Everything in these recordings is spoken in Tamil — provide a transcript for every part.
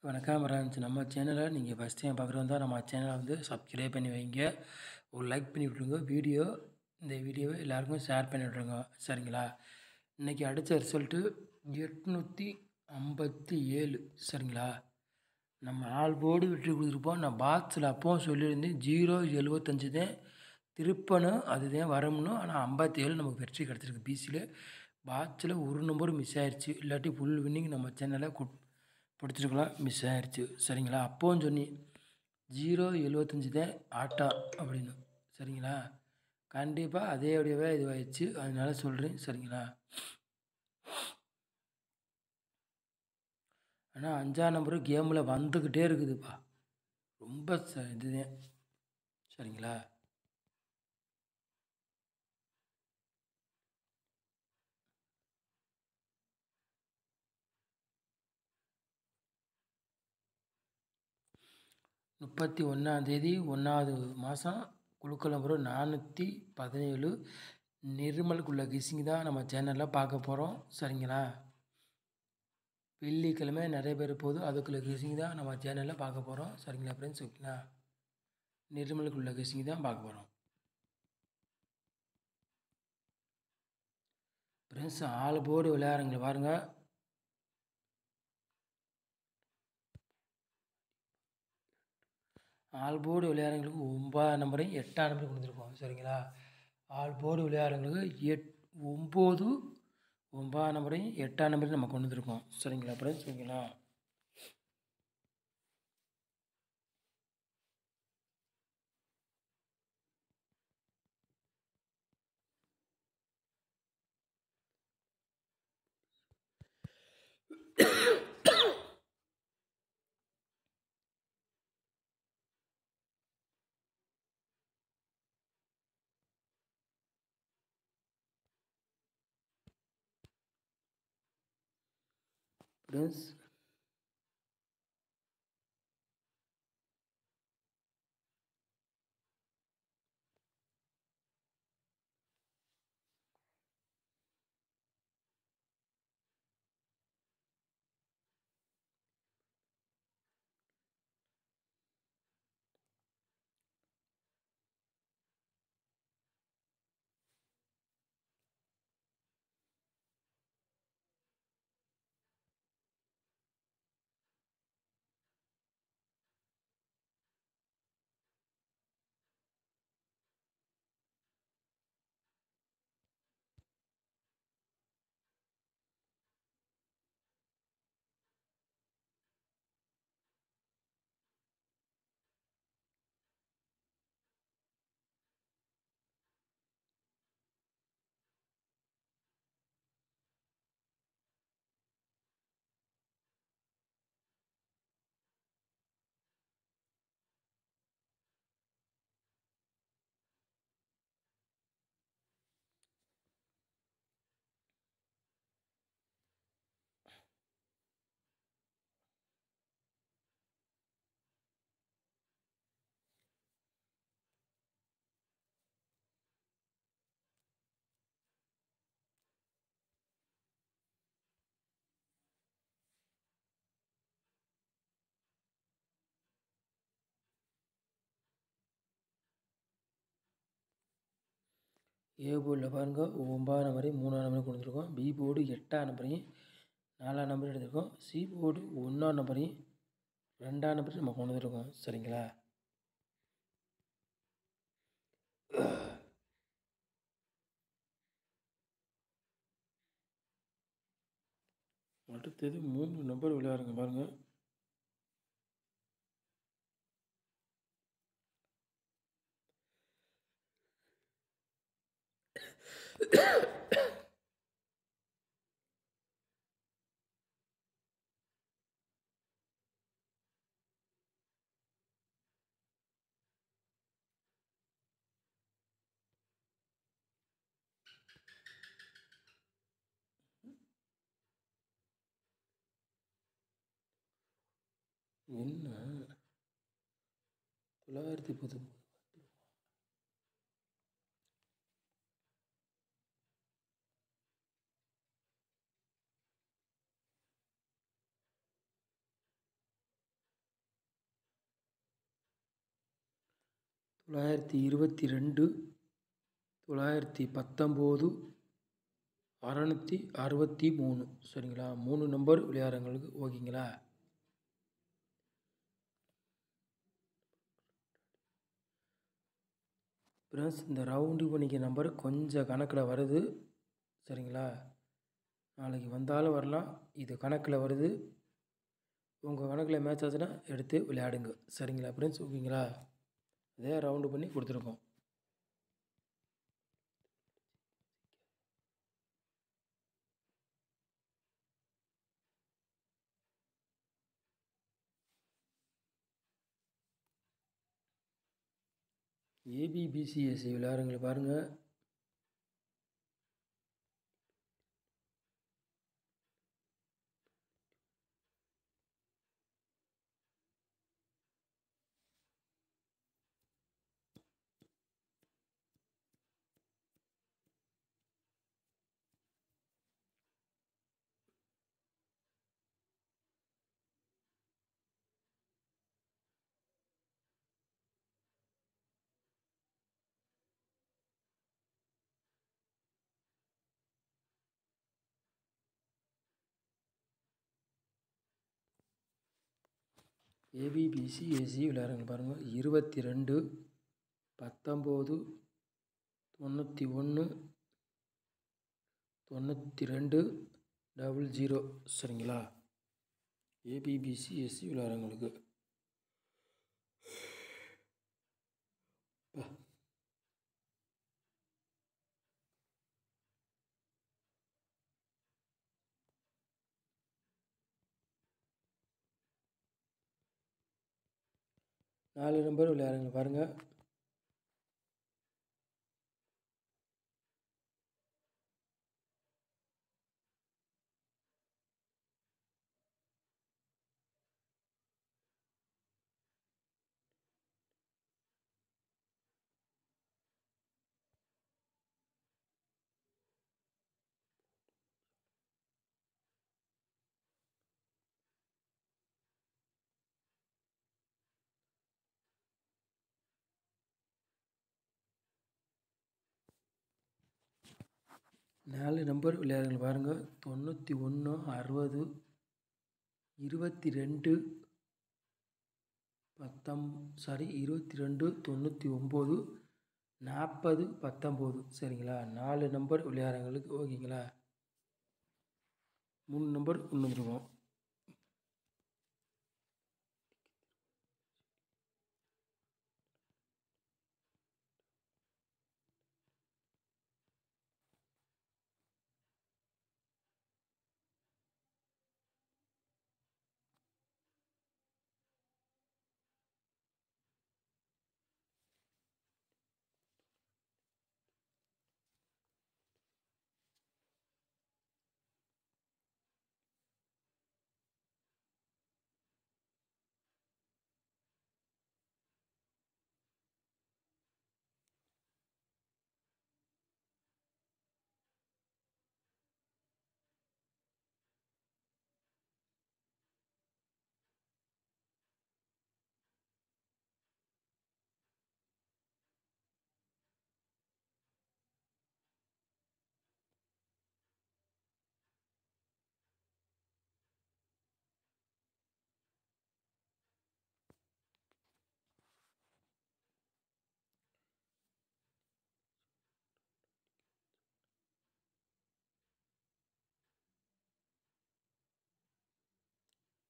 வணக்கம் ஃப்ரெண்ட்ஸ். நம்ம சேனலை நீங்கள் ஃபஸ்ட் டைம் பார்க்குறதா நம்ம சேனலை வந்து சப்ஸ்கிரைப் பண்ணி வைங்க. ஒரு லைக் பண்ணி விட்ருங்க. இந்த வீடியோவை எல்லாருக்கும் ஷேர் பண்ணி விட்ருங்க. சரிங்களா? இன்றைக்கி அடித்த ரிசல்ட்டு 857. சரிங்களா? நம்ம ஆல் போர்டு வெற்றி கொடுத்துருப்போம். நான் பாக்ஸில் அப்போவும் சொல்லியிருந்தேன் 075 தான் திருப்பணும், அதுதான் வரணும். ஆனால் 57 நமக்கு வெற்றி கிடச்சிருக்கு. பிசியில் பாக்ஸில் ஒரு நம்பர் மிஸ் ஆயிடுச்சு. இல்லாட்டி ஃபுல் வின்னிங் நம்ம சேனலில் பிடிச்சிருக்கலாம். மிஸ் ஆயிடுச்சு. சரிங்களா? அப்போவும் சொன்னி 075 தான் ஆட்டா அப்படின்னு. சரிங்களா? கண்டிப்பாக அதேடையவே இதுவாகிடுச்சு. அதனால சொல்கிறேன். சரிங்களா? ஆனால் 5ஆம் நம்பரு கேமில் வந்துக்கிட்டே இருக்குதுப்பா. ரொம்ப இதுதான். சரிங்களா? முப்பத்தி 1ஆந்தேதி 1வது மாதம் குழுக்கள் நம்பர் 417 நிர்மலுக்குள்ள கிசிங் தான் நம்ம சேனலில் பார்க்க போகிறோம். சரிங்களா? வெள்ளிக்கிழமை நிறைய பேர் போகுது. அதுக்குள்ள கிசிங் தான் நம்ம சேனலில் பார்க்க போகிறோம். சரிங்களா ஃப்ரெண்ட்ஸ்? ஓகேங்களா? நிர்மலுக்குள்ள கிசிங் தான் பார்க்க போகிறோம். ஃப்ரெண்ட்ஸ், ஆல் போர்டு விளையாடுறவங்க பாருங்கள். ஆல் போர்டு விளையாடுறவங்களுக்கு 9ஆம் நம்பரையும் 8ஆம் நம்பரையும் கொடுத்துருக்கோம். சரிங்களா? ஆல் போர்டு விளையாடுறவங்களுக்கு 9ஆம் நம்பரையும் 8ஆம் நம்பரையும் நம்ம கொண்டு வந்துருக்கோம். சரிங்களா ஃப்ரெண்ட்ஸ்? ஓகேங்களா? ஃப்ரெண்ட்ஸ், ஏ போர்டில் பாருங்கள் 9ஆம் நம்பரையும் 3ஆம் நம்பரையும் கொடுத்துருக்கோம். பி போர்டு 8ஆம் நம்பரையும் 4ஆம் நம்பரையும் எடுத்துருக்கோம். சி போர்டு 1ஆம் நம்பரையும் 2ஆம் நம்பரையும் நம்ம கொண்டு வந்துருக்கோம். சரிங்களா? அடுத்தது 3 நம்பர் விளையாடுங்க பாருங்கள். என்ன 919 922, 919, 663. சரிங்களா? 3 நம்பர் விளையாடுறவங்களுக்கு ஓகேங்களா? ஃப்ரெண்ட்ஸ், இந்த ரவுண்டு பண்ணிக்க நம்பர் கொஞ்சம் கணக்கில் வருது. சரிங்களா? நாளைக்கு வந்தாலும் வரலாம். இது கணக்கில் வருது. உங்கள் கணக்கில் மேட்ச் ஆச்சுன்னா எடுத்து விளையாடுங்க. சரிங்களா ஃப்ரெண்ட்ஸ்? ஓகேங்களா? அதே ரவுண்டு பண்ணி கொடுத்துருக்கோம். ஏபிபிசிஎஸ்சி விளையாடுறவங்களை பாருங்கள். ஏபிபிசிஎஸ்சி விளையாடுறவங்க பாருங்கள். 22, 19, 91, 92, 00. சரிங்களா? ஏபிபிசிஎஸ்சி விளையாடுறவங்களுக்கு 4 நம்பர் விளையாடுறவங்க பாருங்கள். நாலு நம்பர் விளையாடுறவங்க பாருங்கள். 91, 60, 22, 22, 99, 40, 19. சரிங்களா? 4 நம்பர் விளையாடுறவங்களுக்கு ஓகேங்களா? 3 நம்பர் கொண்டு வந்துருவோம்.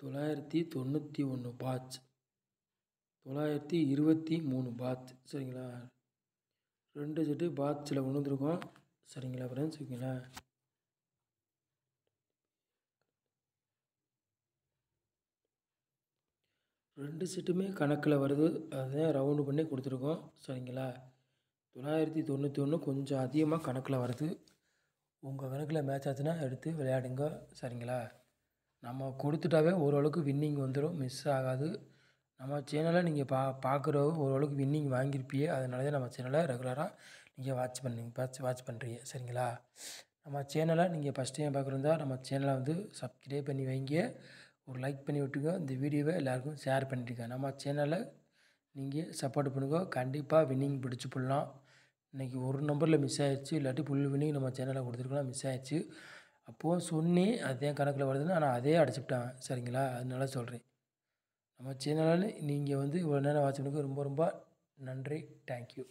தொள்ளாயிரத்தி 91 பாட்ச், 923 பாட்ச். சரிங்களா? 2 செட்டு பாட்சில் கொண்டு வந்துருக்கோம். சரிங்களா ஃப்ரெண்ட்ஸ்? ஓகேங்களா? ரெண்டு செட்டுமே கணக்கில் வருது. அதுதான் ரவுண்டு பண்ணி கொடுத்துருக்கோம். சரிங்களா? 991 கொஞ்சம் அதிகமாக கணக்கில் வருது. உங்கள் கணக்கில் மேட்ச் ஆச்சுன்னா எடுத்து விளையாடுங்க. சரிங்களா? நம்ம கொடுத்துட்டாவே ஓரளவுக்கு வின்னிங் வந்துடும், மிஸ் ஆகாது. நம்ம சேனலை நீங்கள் பார்க்குறவங்க ஓரளவுக்கு வின்னிங் வாங்கியிருப்பீங்க. அதனால தான் நம்ம சேனலை ரெகுலராக நீங்கள் வாட்ச் பண்ணுறீங்க. சரிங்களா? நம்ம சேனலை நீங்கள் ஃபஸ்ட் டைம் பார்க்குறதா நம்ம சேனலை வந்து சப்ஸ்கிரைப் பண்ணி வைங்க. ஒரு லைக் பண்ணி விட்டுங்க. இந்த வீடியோவை எல்லாேருக்கும் ஷேர் பண்ணிவிட்டுங்க. நம்ம சேனலை நீங்கள் சப்போர்ட் பண்ணுங்க. கண்டிப்பாக வின்னிங் பிடிச்சு போடலாம். இன்றைக்கி ஒரு நம்பரில் மிஸ் ஆயிடுச்சு. இல்லாட்டி ஃபுல் வின்னிங் நம்ம சேனலில் கொடுத்துருக்கலாம். மிஸ் ஆயிடுச்சு. அப்போது சொன்னேன் அதே கணக்கில் வருதுன்னு. ஆனால் அதே அடிச்சுட்டாங்க. சரிங்களா? அதனால சொல்கிறேன். நம்ம சேனலில் நீங்கள் இவ்வளோ நேரம் வாட்ச் பண்ணதுக்கு ரொம்ப ரொம்ப நன்றி. தேங்க்யூ.